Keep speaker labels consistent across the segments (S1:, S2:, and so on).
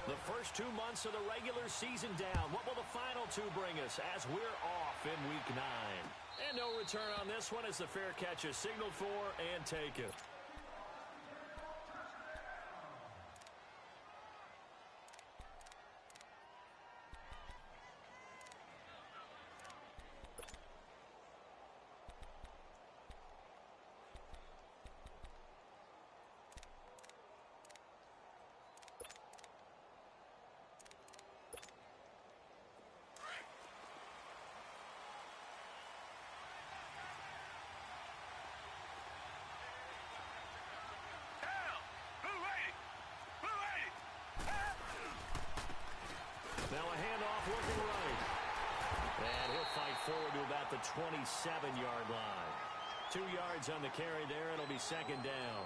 S1: The first 2 months of the regular season down. What will the final 2 bring us as we're off in Week 9? And no return on this one as the fair catch is signaled for and taken.
S2: Now a handoff working right. And he'll fight forward to about the 27-yard line. 2 yards on the carry there. It'll be second down.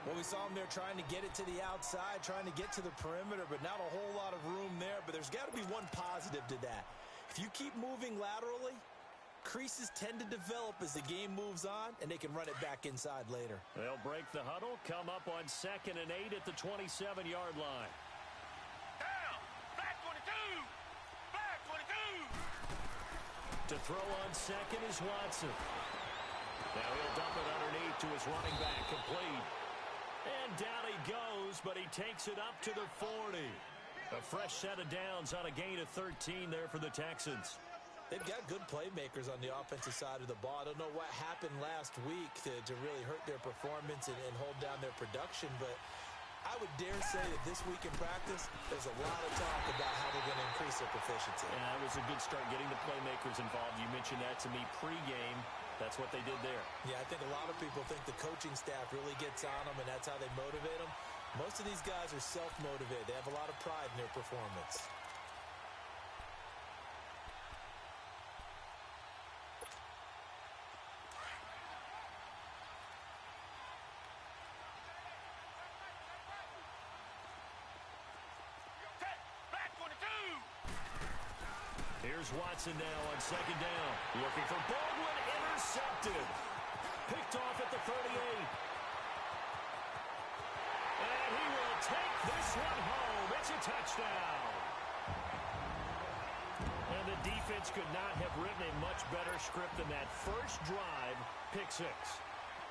S3: Well, we saw him there trying to get it to the outside, trying to get to the perimeter, but not a whole lot of room there. But there's got to be one positive to that. If you keep moving laterally, creases tend to develop as the game moves on, and they can run it back inside later.
S2: They'll break the huddle, come up on 2nd and 8 at the 27-yard line. To throw on 2nd is Watson. Now he'll dump it underneath to his running back, complete. And down he goes, but he takes it up to the 40. A fresh set of downs on a gain of 13 there for the Texans.
S3: They've got good playmakers on the offensive side of the ball. I don't know what happened last week to really hurt their performance and hold down their production, but I would dare say that this week in practice, there's a lot of talk about how they're going to increase their proficiency.
S2: Yeah, it was a good start getting the playmakers involved. You mentioned that to me pregame. That's what they did there.
S3: Yeah, I think a lot of people think the coaching staff really gets on them, and that's how they motivate them. Most of these guys are self-motivated. They have a lot of pride in their performance.
S2: Here's Watson now on 2nd down. Looking for Baldwin, intercepted. Picked off at the 38. And he will take this one home. It's a touchdown. And the defense could not have written a much better script than that first drive, pick 6.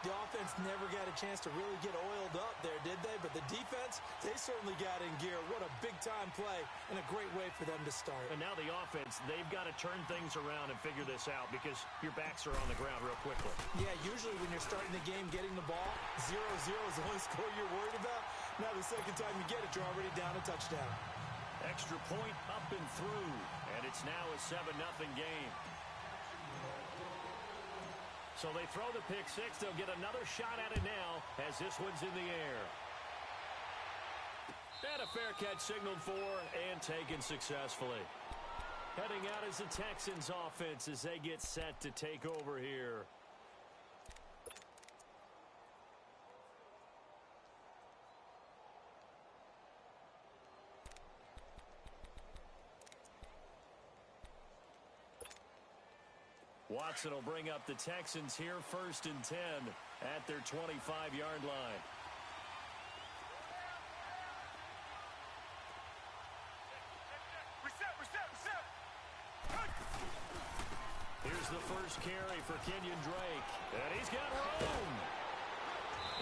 S3: The offense never got a chance to really get oiled up there, did they? But the defense, they certainly got in gear. What a big-time play and a great way for them to start.
S2: And now the offense, they've got to turn things around and figure this out because your backs are on the ground real quickly.
S3: Yeah, usually when you're starting the game getting the ball, 0-0 is the only score you're worried about. Now the second time you get it, you're already down a touchdown.
S2: Extra point up and through, and it's now a 7-0 game. So they throw the pick 6. They'll get another shot at it now as this one's in the air. And a fair catch signaled for and taken successfully. Heading out is the Texans offense as they get set to take over here. Watson will bring up the Texans here 1st and 10 at their 25-yard line. Here's the first carry for Kenyon Drake. And he's got room.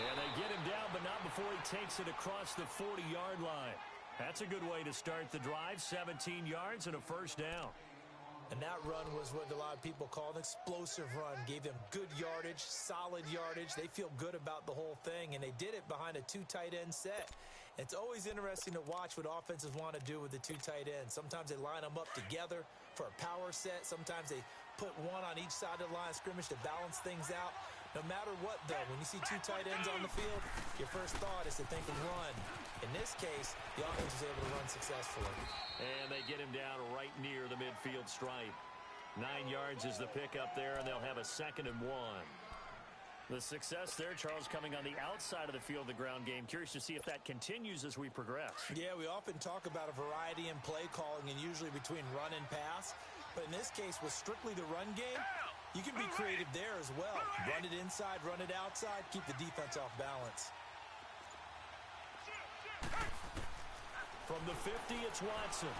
S2: And they get him down, but not before he takes it across the 40-yard line. That's a good way to start the drive. 17 yards and a first down.
S3: And that run was what a lot of people call an explosive run. Gave them good yardage, solid yardage. They feel good about the whole thing, and they did it behind a 2 tight end set. It's always interesting to watch what offenses want to do with the 2 tight ends. Sometimes they line them up together for a power set. Sometimes they put one on each side of the line of scrimmage to balance things out. No matter what, though, when you see 2 tight ends on the field, your first thought is to think of run. In this case, the offense was able to run successfully.
S2: And they get him down right near the midfield stripe. 9 yards is the pickup there, and they'll have a 2nd and 1. The success there, Charles, coming on the outside of the field, the ground game. Curious to see if that continues as we progress.
S3: Yeah, we often talk about a variety in play calling and usually between run and pass. But in this case, with strictly the run game, you can be creative there as well. Run it inside, run it outside, keep the defense off balance.
S2: From
S1: From the 50, it's Watson.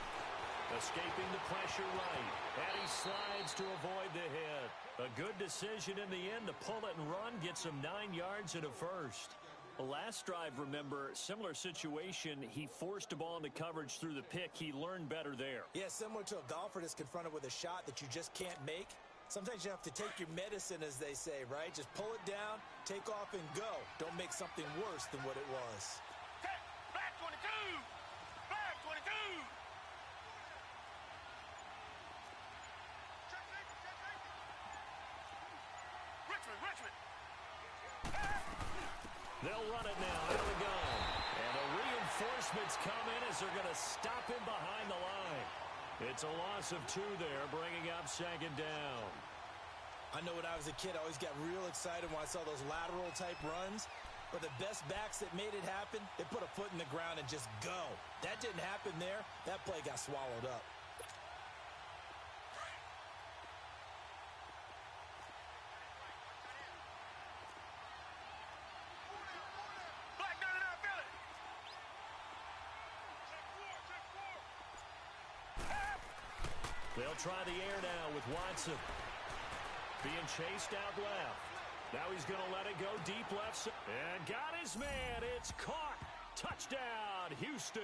S1: Escaping the pressure right. And he slides to avoid the hit. A good decision in the end to pull it and run. Gets him 9 yards and a first. The last drive, remember, similar situation. He forced a ball into coverage through the pick. He learned better there.
S3: Yeah, similar to a golfer that's confronted with a shot that you just can't make. Sometimes you have to take your medicine, as they say, right? Just pull it down, take off, and go. Don't make something worse than what it was.
S2: Black 22! Black 22! Richmond!
S1: They'll run it now out of the gun. And the reinforcements come in as they're going to stop him behind the line. It's a loss of 2 there, bringing up second down.
S3: I know when I was a kid, I always got real excited when I saw those lateral-type runs. But the best backs that made it happen, they put a foot in the ground and just go. That didn't happen there. That play got swallowed up.
S1: They'll try the air now with Watson. Being chased out left. Now he's going to let it go deep left. And got his man. It's caught. Touchdown, Houston.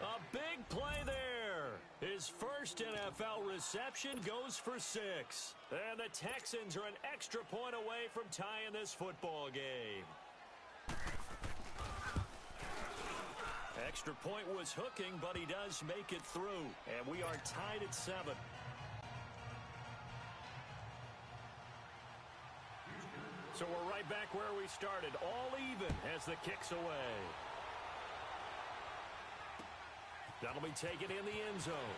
S1: A big play there. His first NFL reception goes for 6. And the Texans are an extra point away from tying this football game. Extra point was hooking, but he does make it through. And we are tied at 7. So we're right back where we started. All even as the kick's away. That'll be taken in the end zone.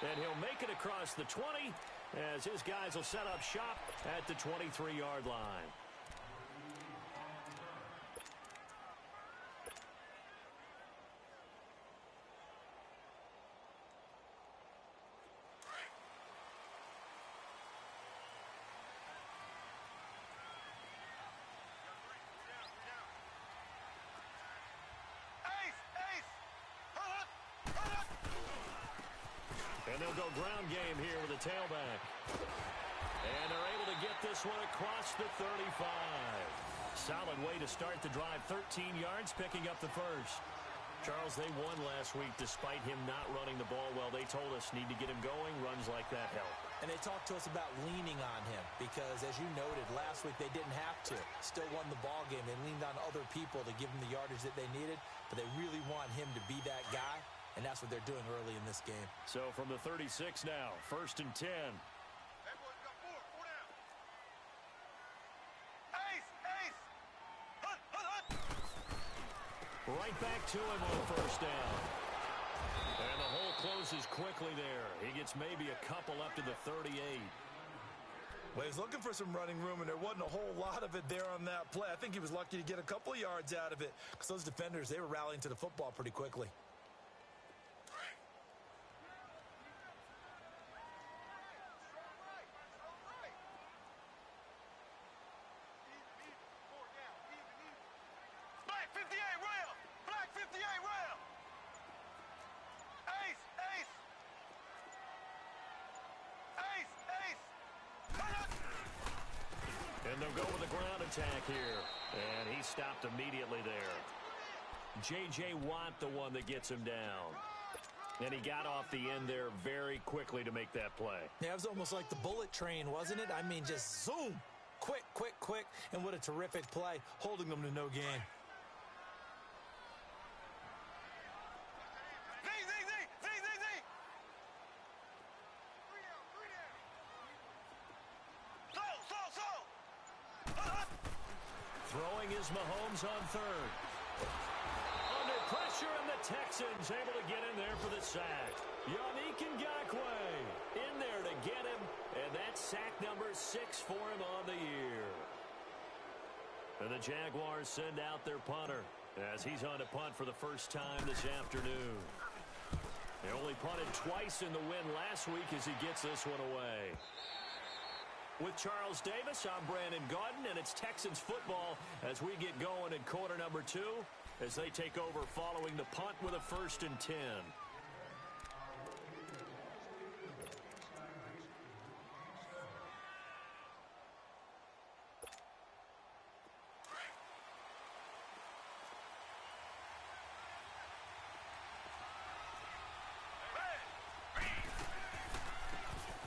S1: And he'll make it across the 20 as his guys will set up shop at the 23-yard line. And they'll go ground game here with a tailback. And they're able to get this one across the 35. Solid way to start the drive. 13 yards, picking up the first. Charles, they won last week despite him not running the ball well. They told us need to get him going. Runs like that help.
S3: And they talked to us about leaning on him because, as you noted, last week they didn't have to. Still won the ball game. They leaned on other people to give them the yardage that they needed, but they really want him to be that guy. And that's what they're doing early in this game.
S1: So from the 36 now, 1st and 10. Right back to him on 1st down. And the hole closes quickly there. He gets maybe a couple up to the 38.
S3: Well, he's looking for some running room, and there wasn't a whole lot of it there on that play. I think he was lucky to get a couple of yards out of it because those defenders, they were rallying to the football pretty quickly.
S1: And they'll go with a ground attack here. And he stopped immediately there. J.J. Watt, the one that gets him down. And he got off the end there very quickly to make that play.
S3: Yeah, it was almost like the bullet train, wasn't it? I mean, just zoom. Quick, quick, quick. And what a terrific play, holding them to no gain.
S1: Throwing is Mahomes on 3rd. Under pressure, and the Texans able to get in there for the sack. Yannick Ngakoue in there to get him, and that's sack number 6 for him on the year. And the Jaguars send out their punter as he's on to punt for the first time this afternoon. They only punted twice in the win last week as he gets this one away. With Charles Davis, I'm Brandon Gaudin, and it's Texans football as we get going in quarter number 2 as they take over following the punt with a 1st and 10.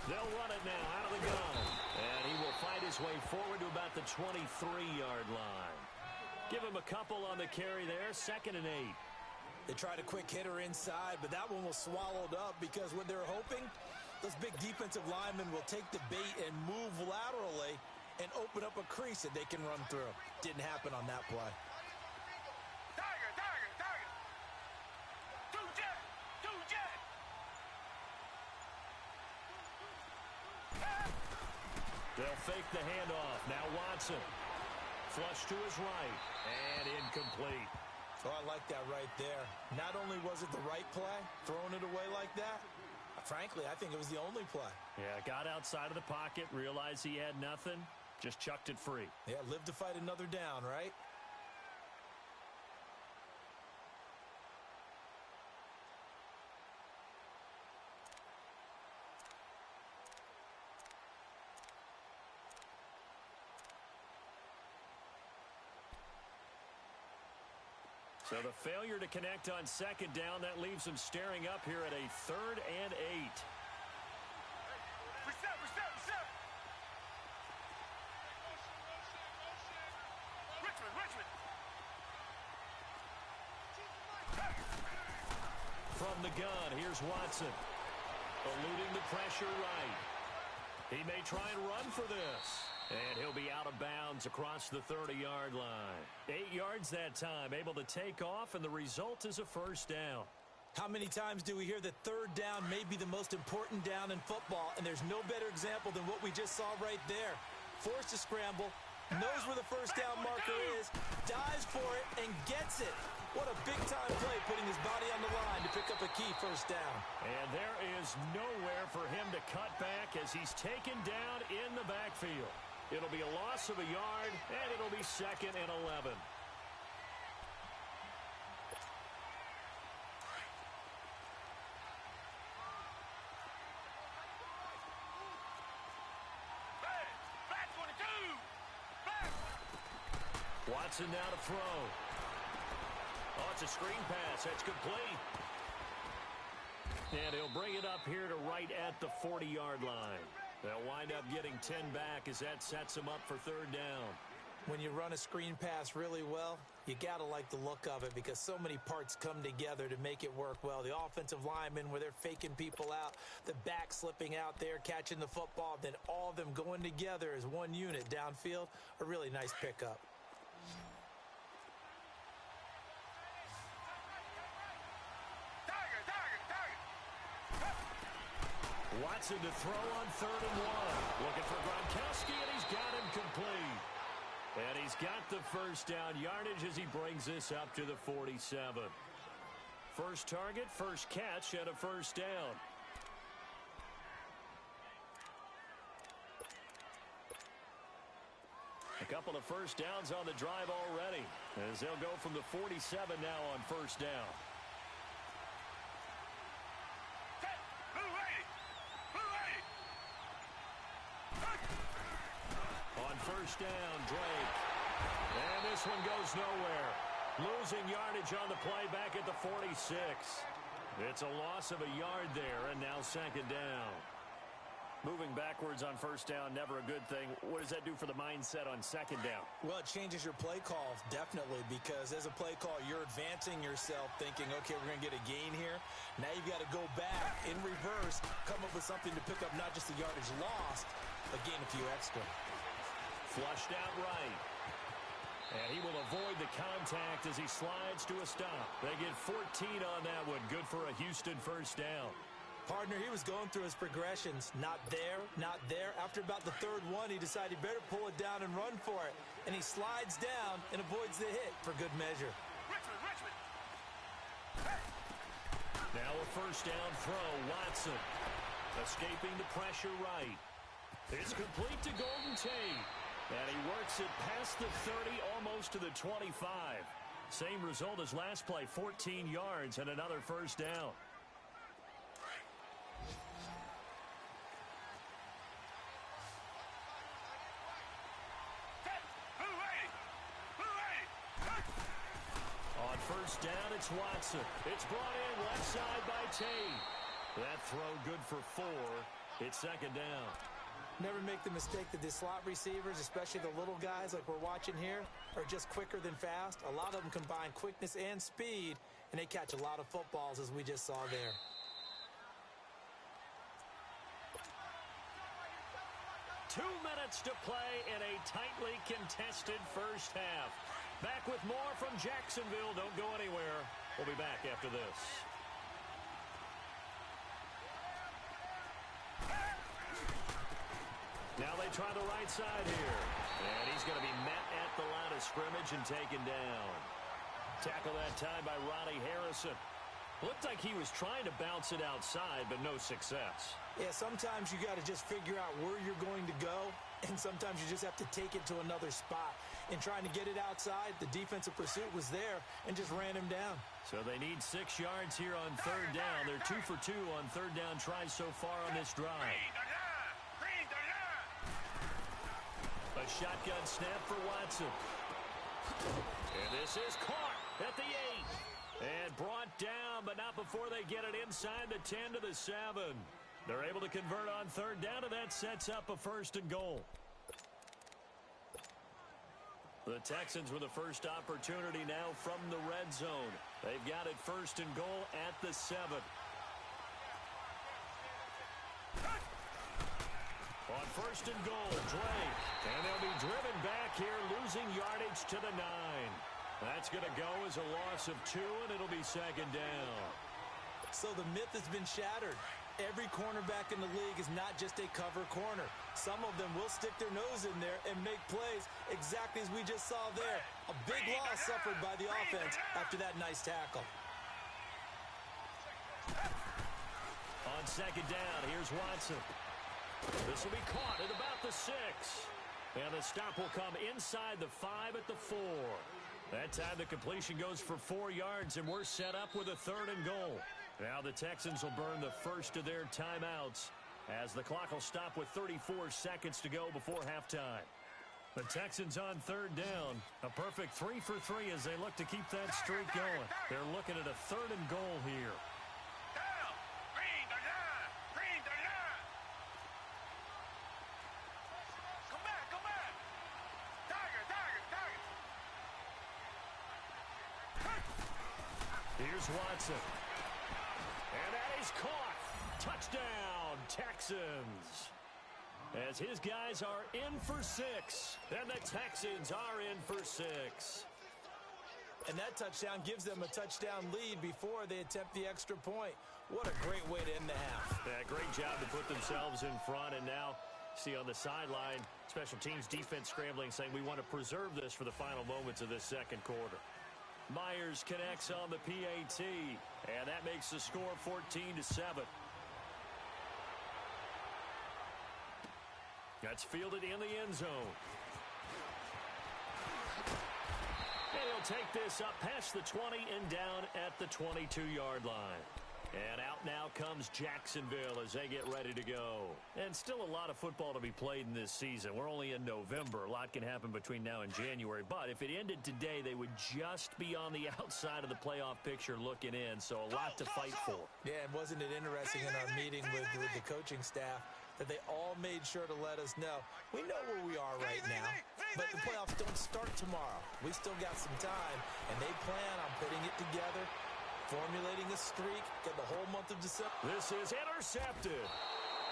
S1: They'll run it now out of the gun. And he will fight his way forward to about the 23-yard line. Give him a couple on the carry there, 2nd and 8.
S3: They tried a quick hitter inside, but that one was swallowed up because what they're hoping, those big defensive linemen will take the bait and move laterally and open up a crease that they can run through. Didn't happen on that play.
S1: They'll fake the handoff. Now Watson. Flush to his right. And incomplete.
S3: Oh, I like that right there. Not only was it the right play, throwing it away like that, frankly, I think it was the only play.
S1: Yeah, got outside of the pocket, realized he had nothing, just chucked it free.
S3: Yeah, live to fight another down, right?
S1: So the failure to connect on 2nd down, that leaves him staring up here at a 3rd and 8. From the gun, here's Watson. Eluding the pressure right. He may try and run for this. And he'll be out of bounds across the 30-yard line. 8 yards that time, able to take off, and the result is a 1st down.
S3: How many times do we hear that 3rd down may be the most important down in football, and there's no better example than what we just saw right there. Forced to scramble, knows where the 1st down marker is, dives for it, and gets it. What a big-time play, putting his body on the line to pick up a key 1st down.
S1: And there is nowhere for him to cut back as he's taken down in the backfield. It'll be a loss of a yard, and it'll be 2nd and 11. Watson now to throw. Oh, it's a screen pass. That's complete. And he'll bring it up here to right at the 40-yard line. They'll wind up getting 10 back as that sets them up for 3rd down.
S3: When you run a screen pass really well, you got to like the look of it because so many parts come together to make it work well. The offensive linemen, where they're faking people out, the back slipping out there, catching the football, then all of them going together as one unit downfield, a really nice pickup.
S1: Watson to throw on 3rd and 1. Looking for Gronkowski, and he's got him complete. And he's got the 1st down yardage as he brings this up to the 47. First target, first catch, and a 1st down. A couple of 1st downs on the drive already as they'll go from the 47 now on 1st down. On 1st down, Drake. And this one goes nowhere. Losing yardage on the play back at the 46. It's a loss of a yard there, and now 2nd down. Moving backwards on 1st down, never a good thing. What does that do for the mindset on 2nd down?
S3: Well, it changes your play call, definitely, because as a play call, you're advancing yourself thinking, okay, we're going to get a gain here. Now you've got to go back in reverse, come up with something to pick up not just the yardage lost, but gain a few extra.
S1: Flushed out right. And he will avoid the contact as he slides to a stop. They get 14 on that one. Good for a Houston 1st down.
S3: Partner, he was going through his progressions. Not there, not there. After about the 3rd one, he decided he better pull it down and run for it. And he slides down and avoids the hit for good measure.
S1: Now a 1st down throw. Watson escaping the pressure right. It's complete to Golden Tate. And he works it past the 30, almost to the 25. Same result as last play, 14 yards and another first down. On first down, it's Watson. It's brought in left side by Tate. That throw good for 4. It's second down.
S3: Never make the mistake that the slot receivers, especially the little guys like we're watching here, are just quicker than fast. A lot of them combine quickness and speed, and they catch a lot of footballs, as we just saw there.
S1: Two minutes to play in a tightly contested first half. Back with more from Jacksonville. Don't go anywhere. We'll be back after this. Now they try the right side here. And he's going to be met at the line of scrimmage and taken down. Tackle that time by Ronnie Harrison. Looked like he was trying to bounce it outside, but no success.
S3: Yeah, sometimes you got to just figure out where you're going to go, and sometimes you just have to take it to another spot. In trying to get it outside, the defensive pursuit was there and just ran him down.
S1: So they need 6 yards here on third down. They're 2 for 2 on third down tries so far on this drive. A shotgun snap for Watson. And this is caught at the 8. And brought down, but not before they get it inside the 10 to the 7. They're able to convert on third down, and that sets up a first and goal. The Texans with the first opportunity now from the red zone. They've got it first and goal at the 7. On first and goal, Drake. And they'll be driven back here, losing yardage to the 9. That's going to go as a loss of 2, and it'll be second down.
S3: So the myth has been shattered. Every cornerback in the league is not just a cover corner. Some of them will stick their nose in there and make plays exactly as we just saw there. A big loss suffered by the offense after that nice tackle.
S1: On second down, here's Watson. This will be caught at about the 6. And the stop will come inside the 5 at the 4. That time the completion goes for 4 yards, and we're set up with a third and goal. Now the Texans will burn the first of their timeouts as the clock will stop with 34 seconds to go before halftime. The Texans on third down. A perfect 3 for 3 as they look to keep that streak going. They're looking at a third and goal here. Here's Watson. And that is caught. Touchdown, Texans. As his guys are in for 6. And the Texans are in for 6.
S3: And that touchdown gives them a touchdown lead before they attempt the extra point. What a great way to end the half.
S1: Yeah, great job to put themselves in front. And now, see on the sideline, special teams defense scrambling, saying we want to preserve this for the final moments of this second quarter. Myers connects on the PAT, and that makes the score 14-7. That's fielded in the end zone. And he'll take this up past the 20 and down at the 22-yard line. And out now comes Jacksonville as they get ready to go. And still a lot of football to be played in this season. We're only in November. A lot can happen between now and January. But if it ended today, they would just be on the outside of the playoff picture looking in. So a lot to fight for.
S3: Yeah, and wasn't it interesting in our meeting with the coaching staff that they all made sure to let us know. We know where we are right now, but the playoffs don't start tomorrow. We still got some time, and they plan on putting it together, formulating a streak, get the whole month of December.
S1: This is intercepted.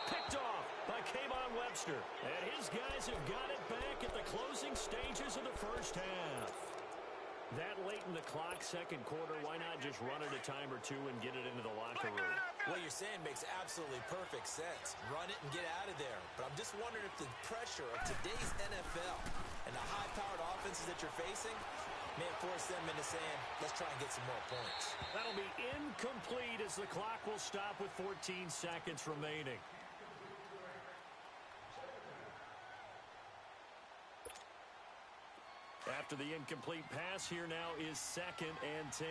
S1: Picked off by Kayvon Webster. And his guys have got it back at the closing stages of the first half. That late in the clock, second quarter, why not just run it a time or two and get it into the locker room?
S3: What you're saying makes absolutely perfect sense. Run it and get out of there. But I'm just wondering if the pressure of today's NFL and the high-powered offenses that you're facing may force them into saying, let's try and get some more points.
S1: That'll be incomplete as the clock will stop with 14 seconds remaining. after the incomplete pass. Here now is 2nd and 10.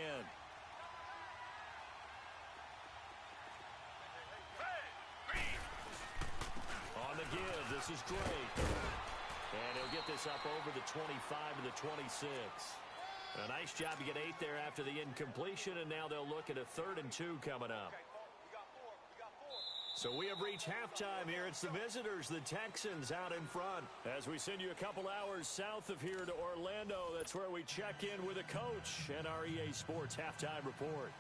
S1: On the give, this is Drake. And he'll get this up over the 25 to the 26. A nice job to get 8 there after the incompletion, and now they'll look at a 3rd and 2 coming up. So we have reached halftime here. It's the visitors, the Texans, out in front. As we send you a couple hours south of here to Orlando, that's where we check in with a coach and our EA Sports halftime report.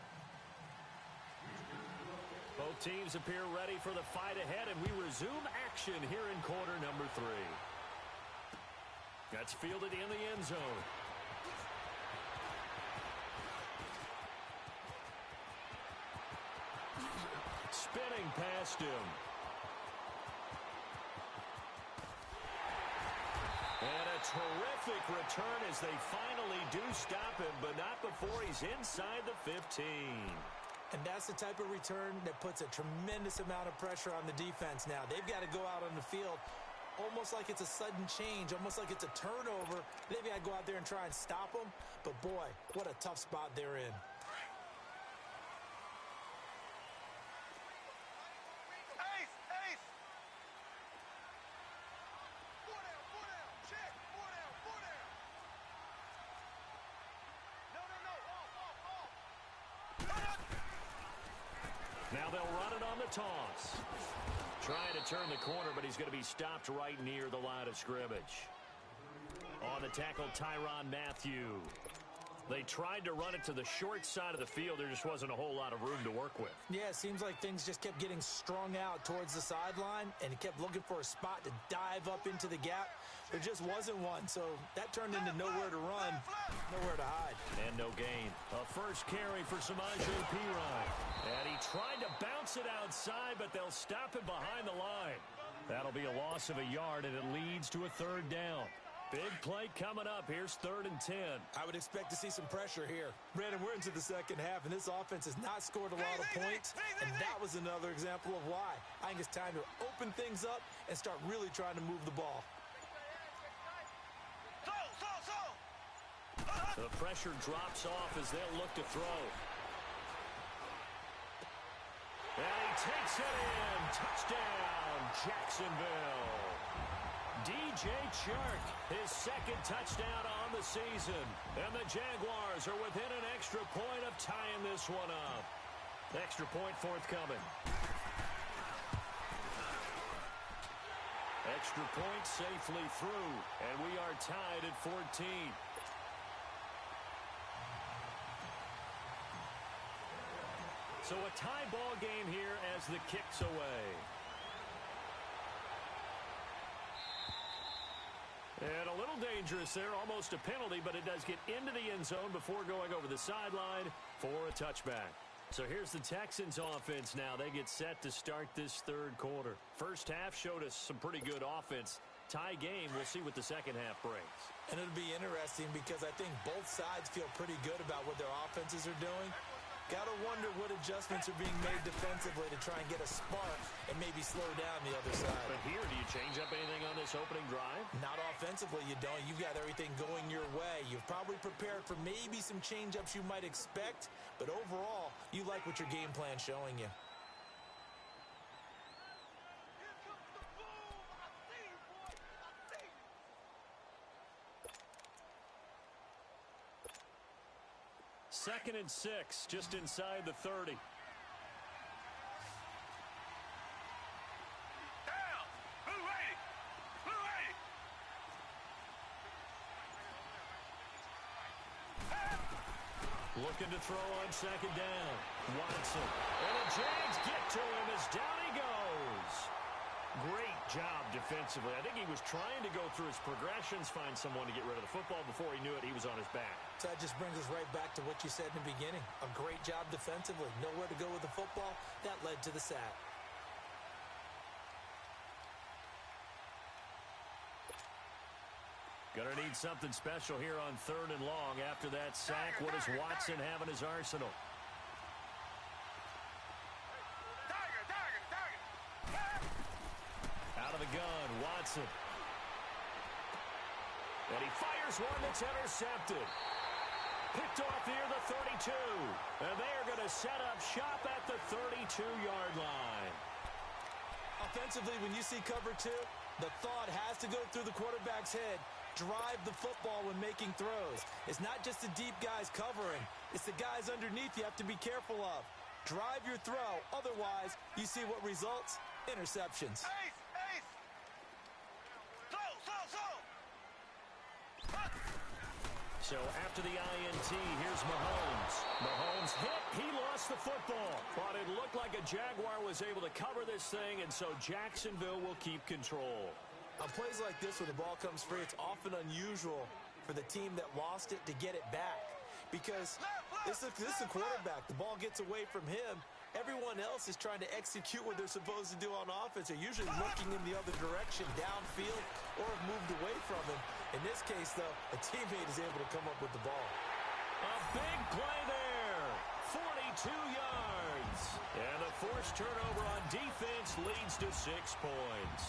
S1: Both teams appear ready for the fight ahead, and we resume action here in quarter number 3. That's fielded in the end zone. Spinning past him. And a terrific return as they finally do stop him, but not before he's inside the 15.
S3: And that's the type of return that puts a tremendous amount of pressure on the defense now. They've got to go out on the field almost like it's a sudden change, almost like it's a turnover. They've got to go out there and try and stop them. But, boy, what a tough spot they're in.
S1: Now they'll run it on the toss. Trying to turn the corner, but he's going to be stopped right near the line of scrimmage. On the tackle, Tyrann Mathieu. They tried to run it to the short side of the field. There just wasn't a whole lot of room to work with.
S3: Yeah, it seems like things just kept getting strung out towards the sideline, and he kept looking for a spot to dive up into the gap. There just wasn't one, so that turned into nowhere to run, nowhere to hide.
S1: And no gain. A first carry for Samaje Perine. And he tried to bounce it outside, but they'll stop him behind the line. That'll be a loss of a yard, and it leads to a 3rd down. Big play coming up. Here's 3rd and 10.
S3: I would expect to see some pressure here. Brandon, we're into the second half, and this offense has not scored a lot of points, and that was another example of why. I think it's time to open things up and start really trying to move the ball.
S1: The pressure drops off as they'll look to throw. And he takes it in. Touchdown, Jacksonville. DJ Chark, his 2nd touchdown on the season. And the Jaguars are within an extra point of tying this one up. Extra point forthcoming. Extra point safely through. And we are tied at 14. So a tie ball game here as the kick's away. And a little dangerous there, almost a penalty, but it does get into the end zone before going over the sideline for a touchback. So here's the Texans offense now. They get set to start this 3rd quarter. First half showed us some pretty good offense. Tie game, we'll see what the second half brings.
S3: And it'll be interesting because I think both sides feel pretty good about what their offenses are doing. Got to wonder what adjustments are being made defensively to try and get a spark and maybe slow down the other side.
S1: But here, do you change up anything on this opening drive?
S3: Not offensively, you don't. You've got everything going your way. You've probably prepared for maybe some change-ups you might expect, but overall, you like what your game plan's showing you.
S1: Second and 6, just inside the 30.
S2: Down! Blue 80! Blue 80!
S1: Looking to throw on 2nd down. Watson. And the Jags get to him as down he goes. Great job defensively. I think he was trying to go through his progressions, find someone to get rid of the football. Before he knew it, he was on his back.
S3: So that just brings us right back to what you said in the beginning. A great job defensively. Nowhere to go with the football. That led to the sack.
S1: Gonna need something special here on 3rd and long. After that sack, what does Watson have in his arsenal? Out of the gun, Watson. And he fires one that's intercepted. Picked off near the 32. And they are going to set up shop at the 32-yard line.
S3: Offensively, when you see cover two, the thought has to go through the quarterback's head. Drive the football when making throws. It's not just the deep guys covering. It's the guys underneath you have to be careful of. Drive your throw. Otherwise, you see what results? Interceptions.
S1: So after the INT, here's Mahomes. Mahomes hit. He lost the football. But it looked like a Jaguar was able to cover this thing, and so Jacksonville will keep control.
S3: On plays like this where the ball comes free, it's often unusual for the team that lost it to get it back. Because this is a quarterback. The ball gets away from him. Everyone else is trying to execute what they're supposed to do on offense. They're usually looking in the other direction, downfield, or have moved away from him. In this case, though, a teammate is able to come up with the ball.
S1: A big play there. 42 yards. And a forced turnover on defense leads to 6 points.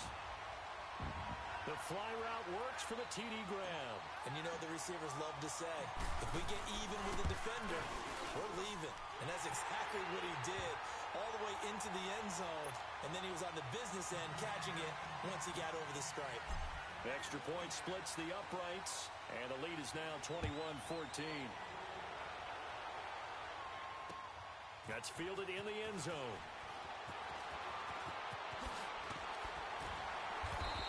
S1: The fly route works for the TD grab.
S3: And you know the receivers love to say, if we get even with the defender, we're leaving. And that's exactly what he did, all the way into the end zone. And then he was on the business end catching it once he got over the stripe.
S1: Extra point splits the uprights, and the lead is now 21-14. That's fielded in the end zone.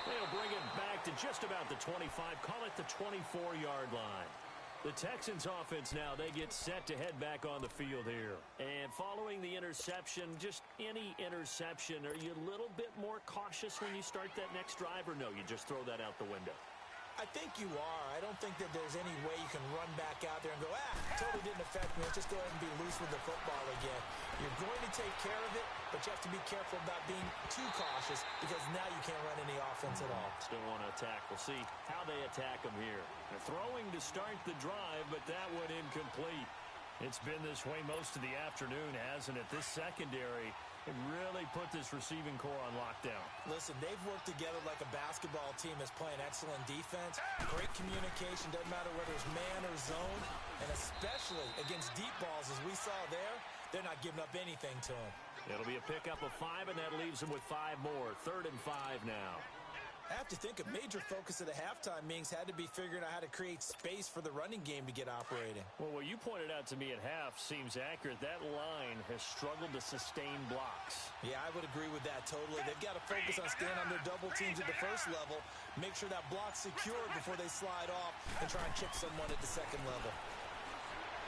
S1: They'll bring it back to just about the 25, call it the 24-yard line. The Texans offense now, they get set to head back on the field here. And following the interception, just any interception, are you a little bit more cautious when you start that next drive, or no, you just throw that out the window?
S3: I think you are. I don't think that there's any way you can run back out there and go, totally didn't affect me. Let's just go ahead and be loose with the football again. You're going to take care of it, but you have to be careful about being too cautious because now you can't run any offense at all.
S1: Still want to attack. We'll see how they attack them here. They're throwing to start the drive, but that went incomplete. It's been this way most of the afternoon, hasn't it? This secondary it really put this receiving core on lockdown.
S3: Listen, they've worked together like a basketball team that's playing excellent defense. Great communication, doesn't matter whether it's man or zone. And especially against deep balls, as we saw there, they're not giving up anything to them.
S1: It'll be a pickup of 5, and that leaves them with 5 more. 3rd and 5 now.
S3: I have to think a major focus of the halftime meetings had to be figuring out how to create space for the running game to get operating.
S1: Well, what you pointed out to me at half seems accurate. That line has struggled to sustain blocks.
S3: Yeah, I would agree with that totally. They've got to focus on staying on their double teams at the first level, make sure that block's secured before they slide off and try and chip someone at the second level.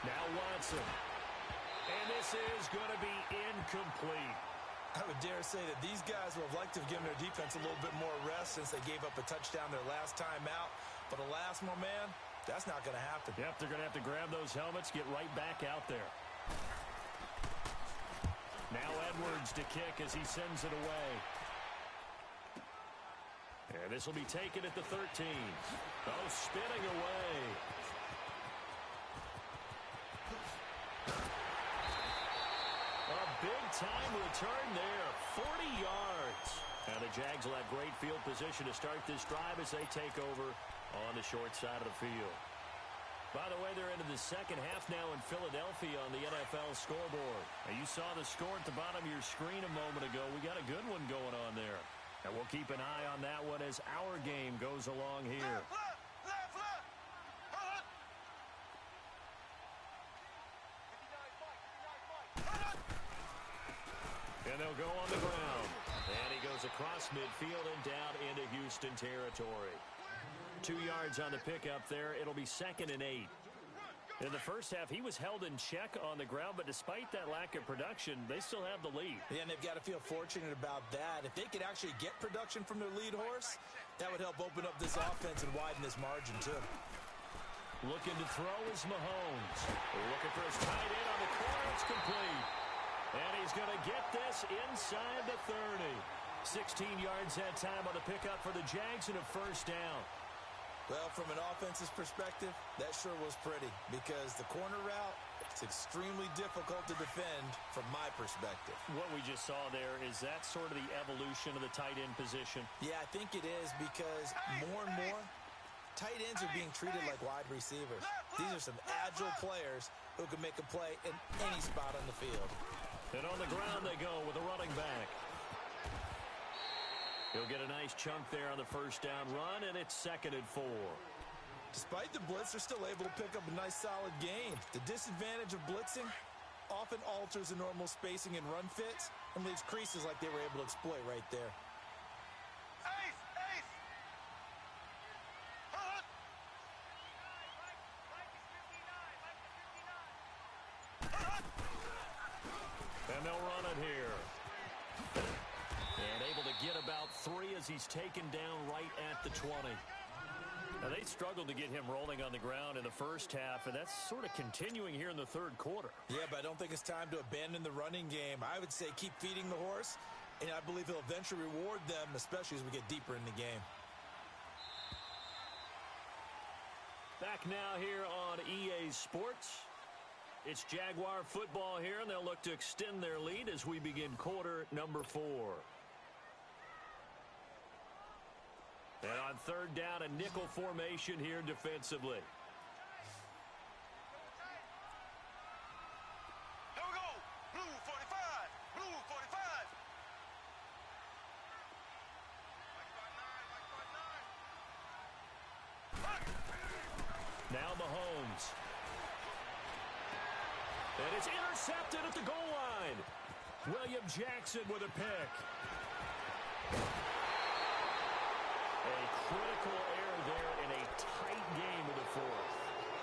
S1: Now Watson. And this is going to be incomplete.
S3: I would dare say that these guys would have liked to have given their defense a little bit more rest since they gave up a touchdown their last time out. But alas, my man, that's not going to happen.
S1: Yep, they're going to have to grab those helmets, get right back out there. Now Edwards to kick as he sends it away. And this will be taken at the 13. Oh, spinning away. Big-time return there, 40 yards. And the Jags will have great field position to start this drive as they take over on the short side of the field. By the way, they're into the second half now in Philadelphia on the NFL scoreboard. And you saw the score at the bottom of your screen a moment ago. We got a good one going on there. And we'll keep an eye on that one as our game goes along here. And they'll go on the ground. And he goes across midfield and down into Houston territory. 2 yards on the pickup there. It'll be 2nd and 8. In the first half, he was held in check on the ground, but despite that lack of production, they still have the lead.
S3: Yeah, and they've got to feel fortunate about that. If they could actually get production from their lead horse, that would help open up this offense and widen this margin, too.
S1: Looking to throw is Mahomes. Looking for his tight end on the corner. It's complete. And he's going to get this inside the 30. 16 yards that time on the pickup for the Jags and a first down.
S3: Well, from an offense's perspective, that sure was pretty because the corner route, it's extremely difficult to defend from my perspective.
S1: What we just saw there, is that sort of the evolution of the tight end position?
S3: Yeah, I think it is because more and more, Tight ends are being treated like wide receivers. These are some agile players who can make a play in any spot on the field.
S2: And on the ground they go with a running back. He'll get a nice chunk there on the first down run, and it's 2nd and 4.
S3: Despite the blitz, they're still able to pick up a nice solid gain. The disadvantage of blitzing often alters the normal spacing and run fits and leaves creases like they were able to exploit right there.
S2: And they'll run it here. And able to get about 3 as he's taken down right at the 20. Now, they struggled to get him rolling on the ground in the first half, and that's sort of continuing here in the third quarter.
S3: Yeah, but I don't think it's time to abandon the running game. I would say keep feeding the horse, and I believe he'll eventually reward them, especially as we get deeper in the game.
S2: Back now here on EA Sports. It's Jaguar football here, and they'll look to extend their lead as we begin quarter number 4. And on third down, a nickel formation here defensively.
S4: Here we go. Blue 45. Blue 45.
S2: Now Mahomes. And it's intercepted at the goal line. William Jackson with a pick. A critical error there in a tight game of the fourth.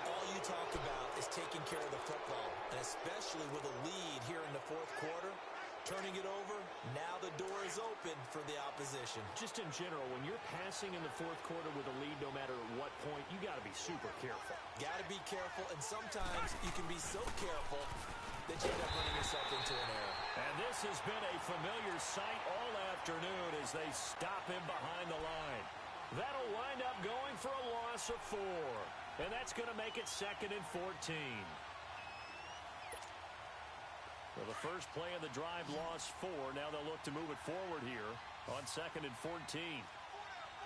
S3: All you talk about is taking care of the football, and especially with a lead here in the fourth quarter. Turning it over, now the door is open for the opposition.
S2: Just in general, when you're passing in the fourth quarter with a lead, no matter what point, you got to be super careful.
S3: Got to be careful, and sometimes you can be so careful that you end up running yourself into an error.
S2: And this has been a familiar sight all afternoon as they stop him behind the line. That'll wind up going for a loss of 4. And that's going to make it 2nd and 14. Well, the first play of the drive lost 4. Now they'll look to move it forward here on 2nd and 14.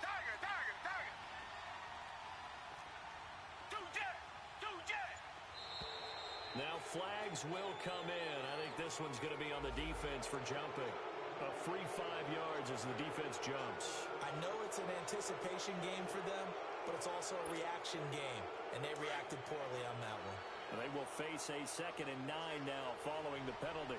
S4: Tiger. Two jet.
S2: Now flags will come in. I think this one's going to be on the defense for jumping. A free 5 yards as the defense jumps.
S3: I know it's an anticipation game for them, but it's also a reaction game, and they reacted poorly on that one.
S2: And they will face a 2nd and 9 now following the penalty.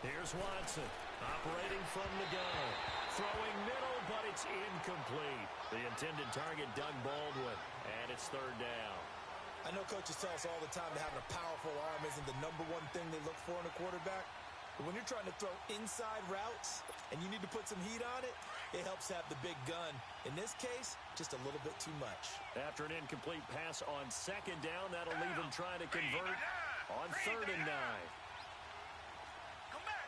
S2: Here's Watson operating from the gun. Throwing middle, but it's incomplete. The intended target, Doug Baldwin, and it's 3rd down.
S3: I know coaches tell us all the time that having a powerful arm isn't the #1 thing they look for in a quarterback. But when you're trying to throw inside routes and you need to put some heat on it, it helps have the big gun. In this case, just a little bit too much.
S2: After an incomplete pass on 2nd down, that'll leave him trying to convert on 3rd and 9.
S4: Come back.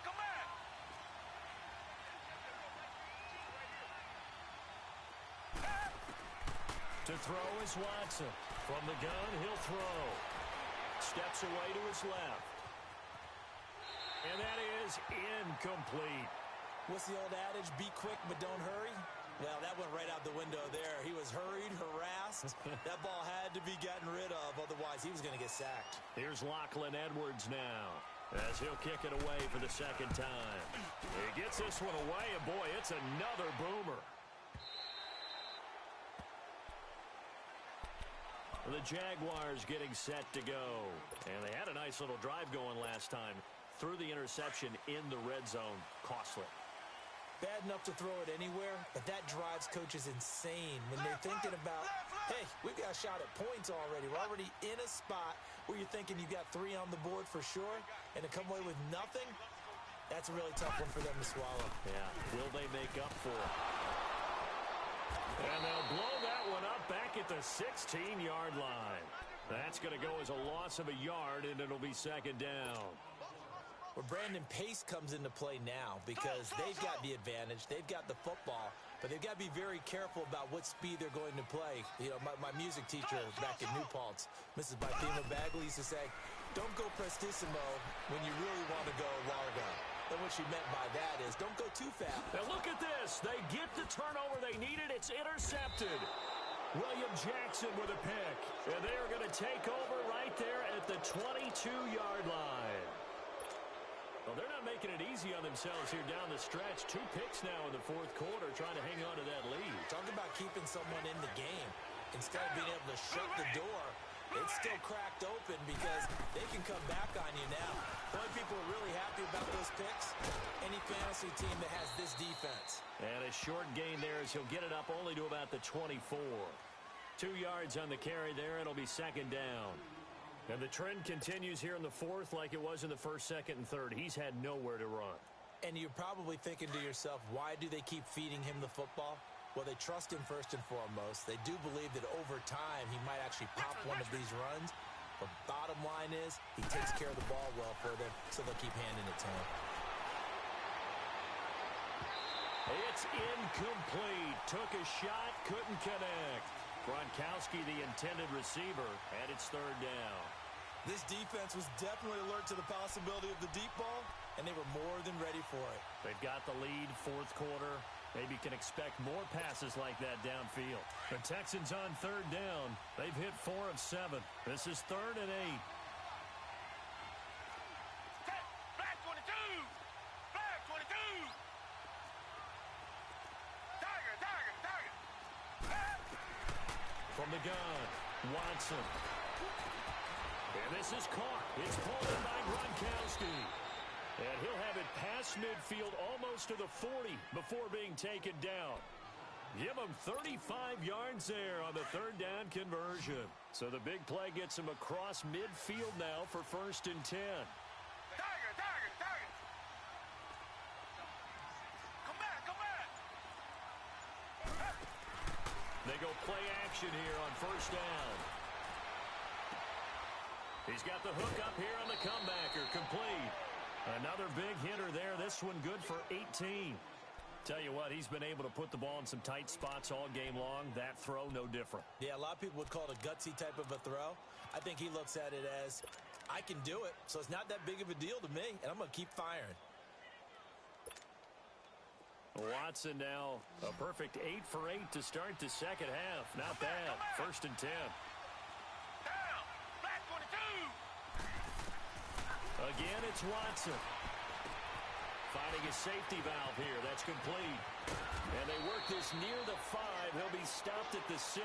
S2: To throw is Watson. From the gun, he'll throw. Steps away to his left. And that is incomplete.
S3: What's the old adage? Be quick, but don't hurry. Well, that went right out the window there. He was hurried, harassed. That ball had to be gotten rid of. Otherwise, he was going to get sacked.
S2: Here's Lachlan Edwards now as he'll kick it away for the 2nd time. He gets this one away, and boy, it's another boomer. The Jaguars getting set to go. And they had a nice little drive going last time. Threw the interception in the red zone. Costly.
S3: Bad enough to throw it anywhere, but that drives coaches insane when they're thinking about, hey, we've got a shot at points already. We're already in a spot where you're thinking you've got 3 on the board for sure, and to come away with nothing, that's a really tough one for them to swallow.
S2: Yeah, will they make up for it? And they'll blow that one up back at the 16-yard line. That's going to go as a loss of a yard, and it'll be 2nd down.
S3: Well, Brandon, pace comes into play now because they've got the advantage. They've got the football, but they've got to be very careful about what speed they're going to play. You know, my music teacher back in New Paltz, Mrs. Bifema Bagley, used to say, don't go prestissimo when you really want to go largo. And what she meant by that is don't go too fast.
S1: Now look at this. They get the turnover they needed. It's intercepted. William Jackson with a pick. And they are going to take over right there at the 22-yard line. Well, they're not making it easy on themselves here down the stretch. 2 picks now in the fourth quarter, trying to hang on to that lead.
S3: Talk about keeping someone in the game. Instead of being able to shut the door, it's still cracked open because they can come back on you now. Boy, people are really happy about those picks. Any fantasy team that has this defense.
S1: And a short gain there as he'll get it up only to about the 24. 2 yards on the carry there. It'll be second down. And the trend continues here in the fourth like it was in the first, second, and third. He's had nowhere to run.
S3: And you're probably thinking to yourself, why do they keep feeding him the football? Well, they trust him first and foremost. They do believe that over time he might actually pop one of these runs. But bottom line is he takes care of the ball well for them, so they'll keep handing it to him.
S1: It's incomplete. Took a shot, couldn't connect. Gronkowski, the intended receiver, and it's third down.
S3: This defense was definitely alert to the possibility of the deep ball, and they were more than ready for it.
S1: They've got the lead, fourth quarter. Maybe can expect more passes like that downfield. The Texans on third down. They've hit 4 of 7. This is 3rd and 8.
S4: Flag 22! Flag 22! Tiger!
S1: From the gun, Watson. And this is caught. It's pulled in by Gronkowski. And he'll have it past midfield almost to the 40 before being taken down. Give him 35 yards there on the third down conversion. So the big play gets him across midfield now for 1st and 10.
S4: Tiger! Come back!
S1: They go play action here on 1st down. He's got the hook up here on the comebacker, complete. Another big hitter there. This one good for 18. Tell you what, he's been able to put the ball in some tight spots all game long. That throw, no different.
S3: Yeah, a lot of people would call it a gutsy type of a throw. I think he looks at it as, I can do it, so it's not that big of a deal to me, and I'm going to keep firing.
S1: Watson now a perfect 8 for 8 to start the second half. Not bad. 1st and 10.
S4: Down! Flag 22!
S1: Again, it's Watson. Finding a safety valve here. That's complete. And they work this near the 5. He'll be stopped at the 6.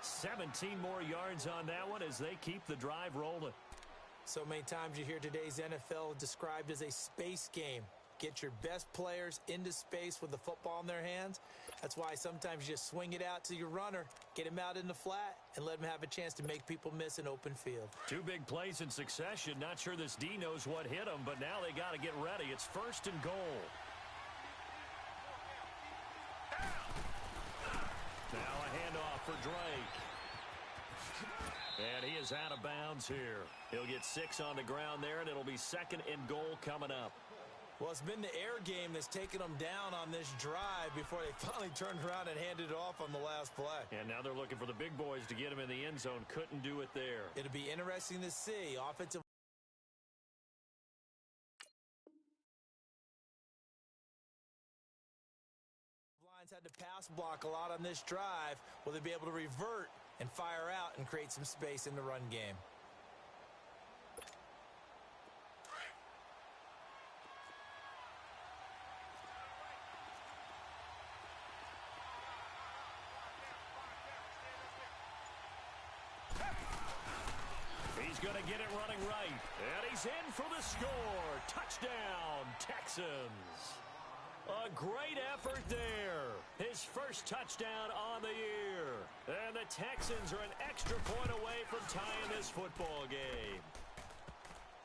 S1: 17 more yards on that one as they keep the drive rolling.
S3: So many times you hear today's NFL described as a space game. Get your best players into space with the football in their hands. That's why sometimes you just swing it out to your runner, get him out in the flat, and let him have a chance to make people miss an open field.
S1: 2 big plays in succession. Not sure this D knows what hit him, but now they got to get ready. It's 1st and goal. Now a handoff for Drake. And he is out of bounds here. He'll get 6 on the ground there, and it'll be 2nd and goal coming up.
S3: Well, it's been the air game that's taken them down on this drive before they finally turned around and handed it off on the last play.
S1: And now they're looking for the big boys to get him in the end zone. Couldn't do it there.
S3: It'll be interesting to see. Offensive lines had to pass block a lot on this drive. Will they be able to revert and fire out and create some space in the run game?
S1: He's going to get it running right. And he's in for the score. Touchdown, Texans. A great effort there. His first touchdown on the year. And the Texans are an extra point away from tying this football game.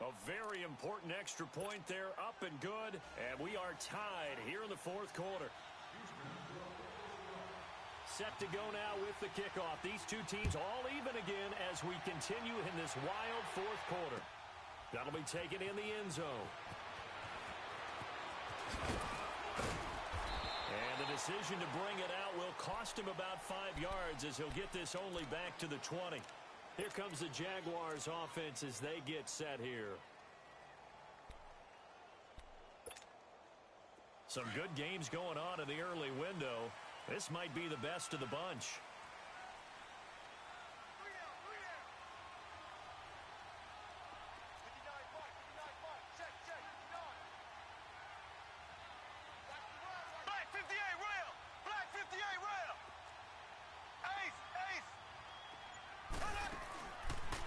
S1: A very important extra point there, up and good. And we are tied here in the fourth quarter. Set to go now with the kickoff. These two teams all even again as we continue in this wild fourth quarter. That'll be taken in the end zone. And the decision to bring it out will cost him about 5 yards as he'll get this only back to the 20. Here comes the Jaguars offense as they get set here. Some good games going on in the early window. This might be the best of the bunch.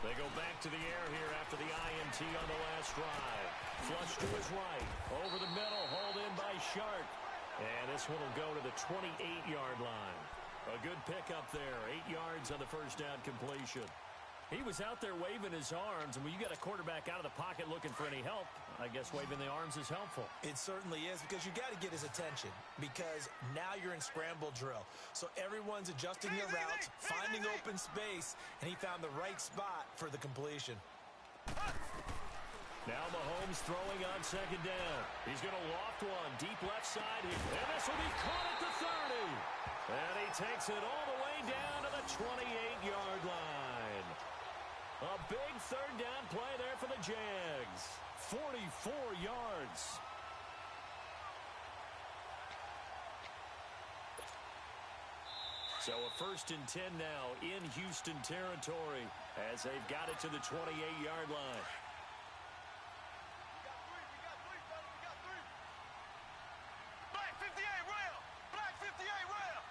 S2: They go back to the air here after the INT on the last drive. Flush to his right. Over the middle. Hauled in by Sharp. And this one will go to the 28-yard line. A good pickup there. 8 yards on the first down completion.
S1: He was out there waving his arms, and when you got a quarterback out of the pocket looking for any help, I guess waving the arms is helpful.
S3: It certainly is, because you got to get his attention, because now you're in scramble drill. So everyone's adjusting their routes, finding open space, and he found the right spot for the completion.
S2: Now Mahomes throwing on second down. He's going to loft one deep left side here. And this will be caught at the 30. And he takes it all the way down to the 28-yard line. A big third down play there for the Jags. 44 yards. So a 1st and 10 now in Houston territory as they've got it to the 28-yard line.
S4: Black 58 rail! Black 58 rail!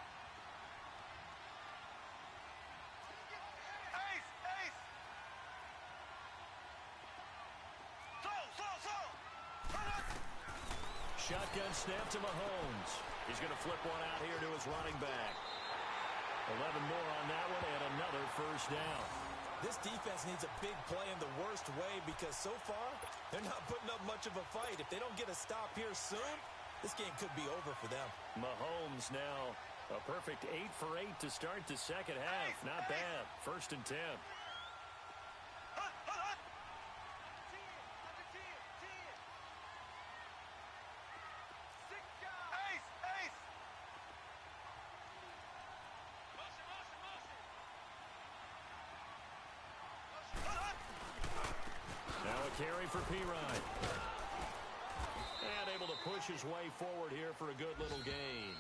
S4: Ace! Ace! Slow!
S2: Shotgun snap to Mahomes. He's going to flip one out here to his running back. 11 more on that one and another first down.
S3: This defense needs a big play in the worst way, because so far, they're not putting up much of a fight. If they don't get a stop here soon, this game could be over for them.
S2: Mahomes now a perfect 8 for 8 to start the second half. Not bad. 1st and 10. Carry for P-Ryan. And able to push his way forward here for a good little gain.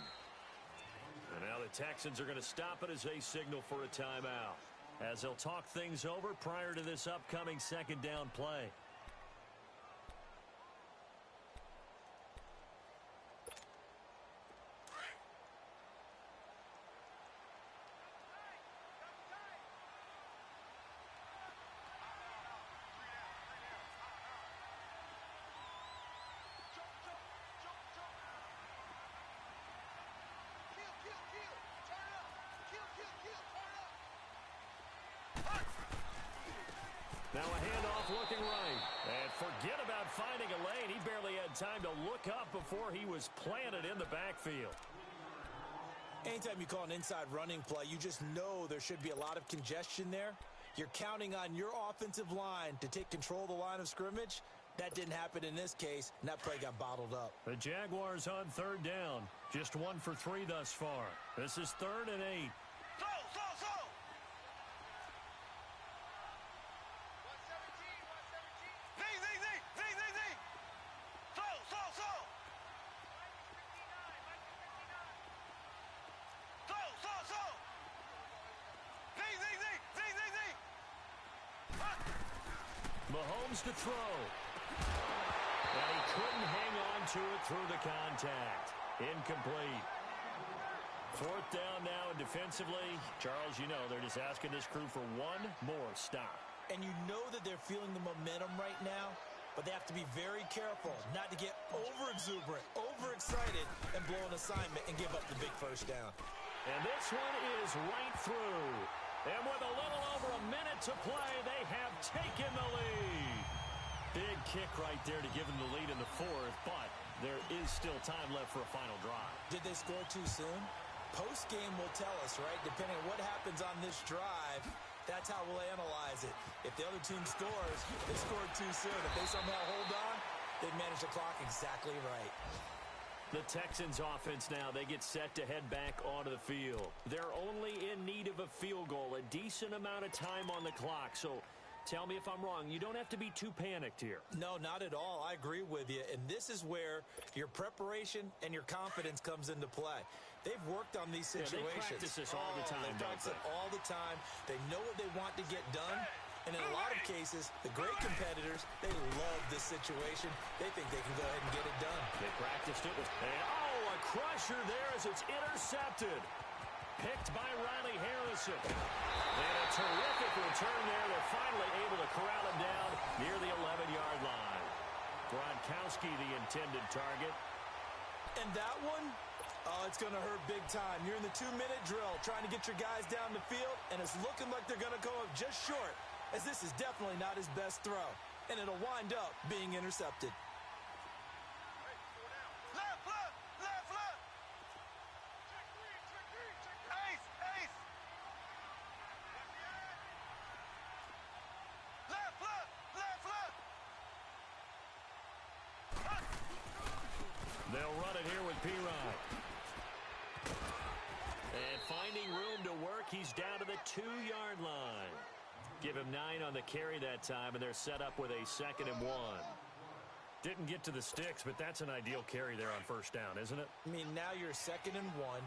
S2: And now the Texans are going to stop it as they signal for a timeout, as they'll talk things over prior to this upcoming second down play. Now a handoff looking right. And forget about finding a lane. He barely had time to look up before he was planted in the backfield.
S3: Anytime you call an inside running play, you just know there should be a lot of congestion there. You're counting on your offensive line to take control of the line of scrimmage. That didn't happen in this case, and that play got bottled up.
S2: The Jaguars on third down. Just 1 for 3 thus far. This is 3rd and 8. Mahomes to throw. And he couldn't hang on to it through the contact. Incomplete. 4th down now, and defensively, Charles, you know, they're just asking this crew for one more stop.
S3: And you know that they're feeling the momentum right now, but they have to be very careful not to get over-exuberant, overexcited, and blow an assignment and give up the big first down.
S2: And this one is right through. And with a little over a minute to play, they have taken the lead. Big kick right there to give them the lead in the 4th, but there is still time left for a final drive.
S3: Did they score too soon? Post-game will tell us, right? Depending on what happens on this drive, that's how we'll analyze it. If the other team scores, they scored too soon. If they somehow hold on, they manage the clock exactly right.
S2: The Texans offense now, they get set to head back onto the field. They're only in need of a field goal, a decent amount of time on the clock. So Tell me if I'm wrong. You don't have to be too panicked here.
S3: No, not at all. I agree with you. And this is where your preparation and your confidence comes into play. They've worked on these situations.
S2: They practice this all the time,
S3: They practice it all the time. They know what they want to get done. And in a lot of cases, the great competitors, they love this situation. They think they can go ahead and get it done.
S2: They practiced it with... a crusher there as it's intercepted. Picked by Riley Harrison. And a terrific return there. They're finally able to corral him down near the 11-yard line. Gronkowski, the intended target.
S3: And that one, it's going to hurt big time. You're in the 2-minute drill trying to get your guys down the field, and it's looking like they're going to go up just short, as this is definitely not his best throw. And it'll wind up being intercepted.
S4: Left, left, left, left. Ace, ace. Left, left, left, left.
S2: They'll run it here with P-Rod. And finding room to work, he's down to the 2-yard line. Give him 9 on the carry that time, and they're set up with a 2nd and 1. Didn't get to the sticks, but that's an ideal carry there on first down, isn't it?
S3: I mean, now you're 2nd and 1.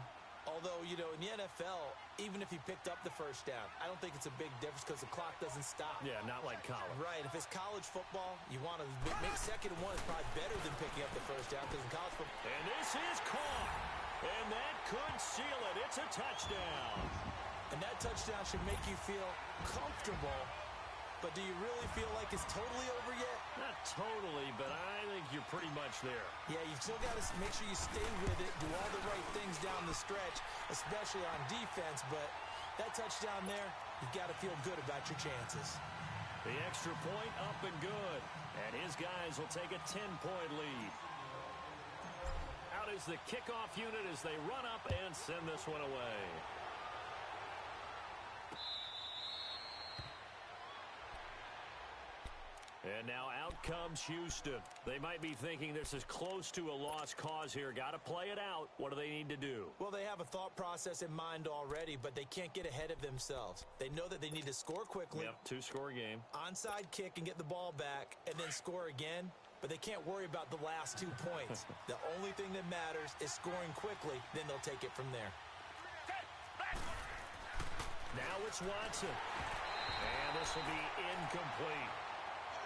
S3: Although, you know, in the NFL, even if you picked up the first down, I don't think it's a big difference because the clock doesn't stop.
S2: Yeah, not like college.
S3: Right. If it's college football, you want to make 2nd and 1 is probably better than picking up the first down because in college football.
S2: And this is caught. And that could seal it. It's a touchdown.
S3: And that touchdown should make you feel comfortable. But do you really feel like it's totally over yet?
S2: Not totally, but I think you're pretty much there.
S3: Yeah, you've still got to make sure you stay with it, do all the right things down the stretch, especially on defense. But that touchdown there, you've got to feel good about your chances.
S2: The extra point up and good. And his guys will take a 10-point lead. Out is the kickoff unit as they run up and send this one away. And now out comes Houston. They might be thinking this is close to a lost cause here. Got to play it out. What do they need to do?
S3: Well, they have a thought process in mind already, but they can't get ahead of themselves. They know that they need to score quickly.
S2: Yep, 2-score game.
S3: Onside kick and get the ball back and then score again. But they can't worry about the last 2 points. The only thing that matters is scoring quickly. Then they'll take it from there.
S2: Now it's Watson. And this will be incomplete.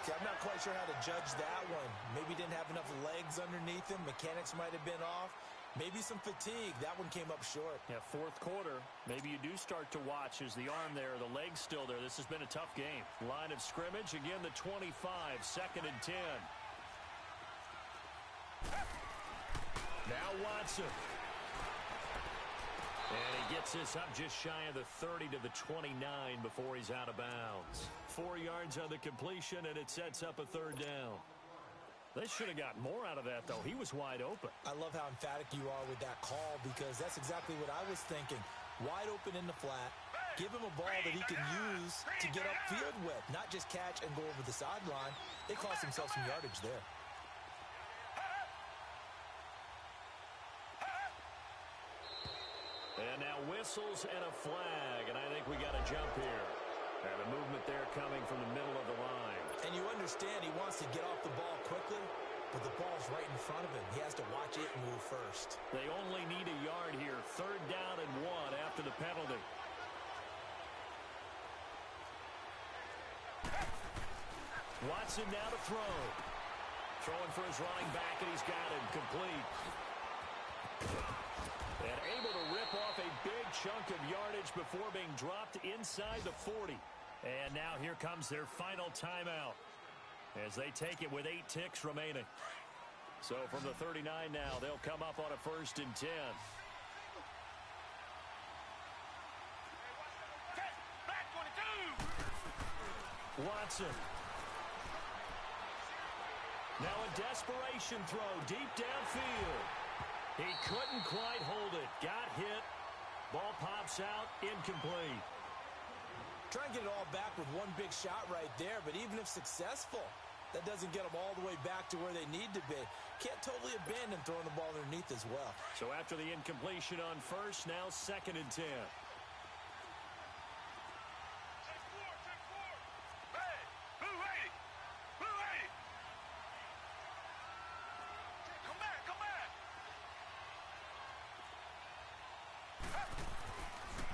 S3: See, I'm not quite sure how to judge that one. Maybe didn't have enough legs underneath him. Mechanics might have been off. Maybe some fatigue. That one came up short.
S2: Yeah, fourth quarter. Maybe you do start to watch as the arm there, the leg's still there. This has been a tough game. Line of scrimmage, again the 25, 2nd and 10. Now Watson. And he gets this up just shy of the 30 to the 29 before he's out of bounds. 4 yards on the completion, and it sets up a 3rd down. They should have got more out of that, though. He was wide open.
S3: I love how emphatic you are with that call because that's exactly what I was thinking. Wide open in the flat. Give him a ball that he can use to get upfield with, not just catch and go over the sideline. They cost themselves some yardage there.
S2: And now whistles and a flag, and I think we got a jump here. And the movement there coming from the middle of the line.
S3: And you understand he wants to get off the ball quickly, but the ball's right in front of him. He has to watch it move first.
S2: They only need a yard here. 3rd down and 1 after the penalty. Watson now to throw. Throwing for his running back, and he's got him complete. And able to rip off a big chunk of yardage before being dropped inside the 40. And now here comes their final timeout as they take it with 8 ticks remaining. So from the 39 now, they'll come up on a 1st and 10. Watson. Now a desperation throw deep downfield. He couldn't quite hold it. Got hit. Ball pops out. Incomplete.
S3: Try and get it all back with one big shot right there, but even if successful, that doesn't get them all the way back to where they need to be. Can't totally abandon throwing the ball underneath as well.
S2: So after the incompletion on 1st, now 2nd and 10.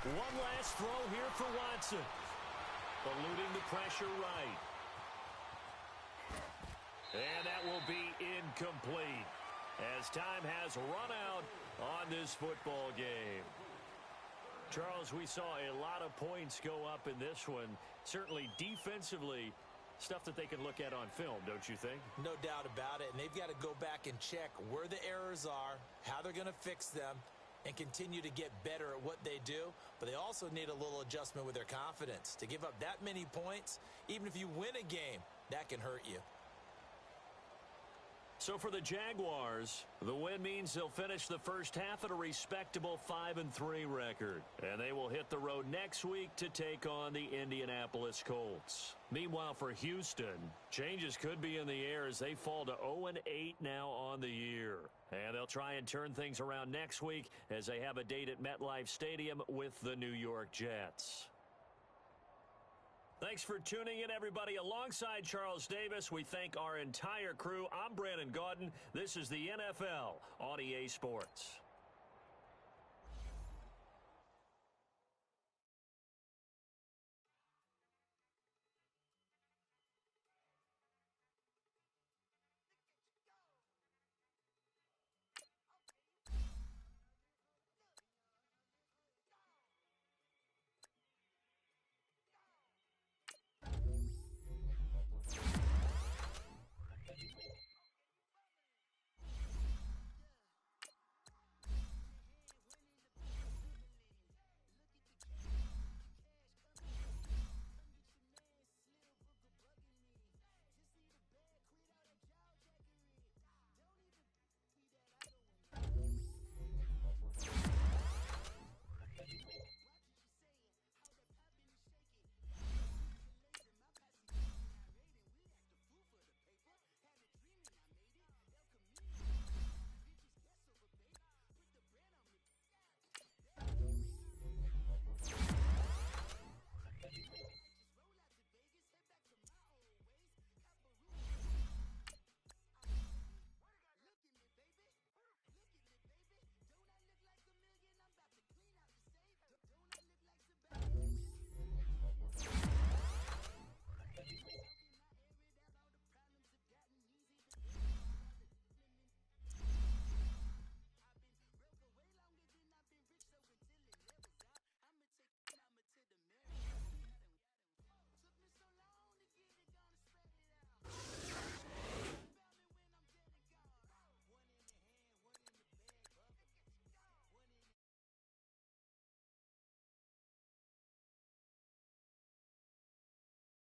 S1: One last throw here for Watson. Eluding the pressure right. And that will be incomplete as time has run out on this football game. Charles, we saw a lot of points go up in this one. Certainly defensively, stuff that they can look at on film, don't you think?
S3: No doubt about it. And they've got to go back and check where the errors are, how they're going to fix them, and continue to get better at what they do. But they also need a little adjustment with their confidence. To give up that many points, even if you win a game, that can hurt you.
S1: So for the Jaguars, the win means they'll finish the first half at a respectable 5-3 record. And they will hit the road next week to take on the Indianapolis Colts. Meanwhile, for Houston, changes could be in the air as they fall to 0-8 now on the year. And they'll try and turn things around next week as they have a date at MetLife Stadium with the New York Jets. Thanks for tuning in, everybody. Alongside Charles Davis, we thank our entire crew. I'm Brandon Gaudin. This is the NFL on EA Sports.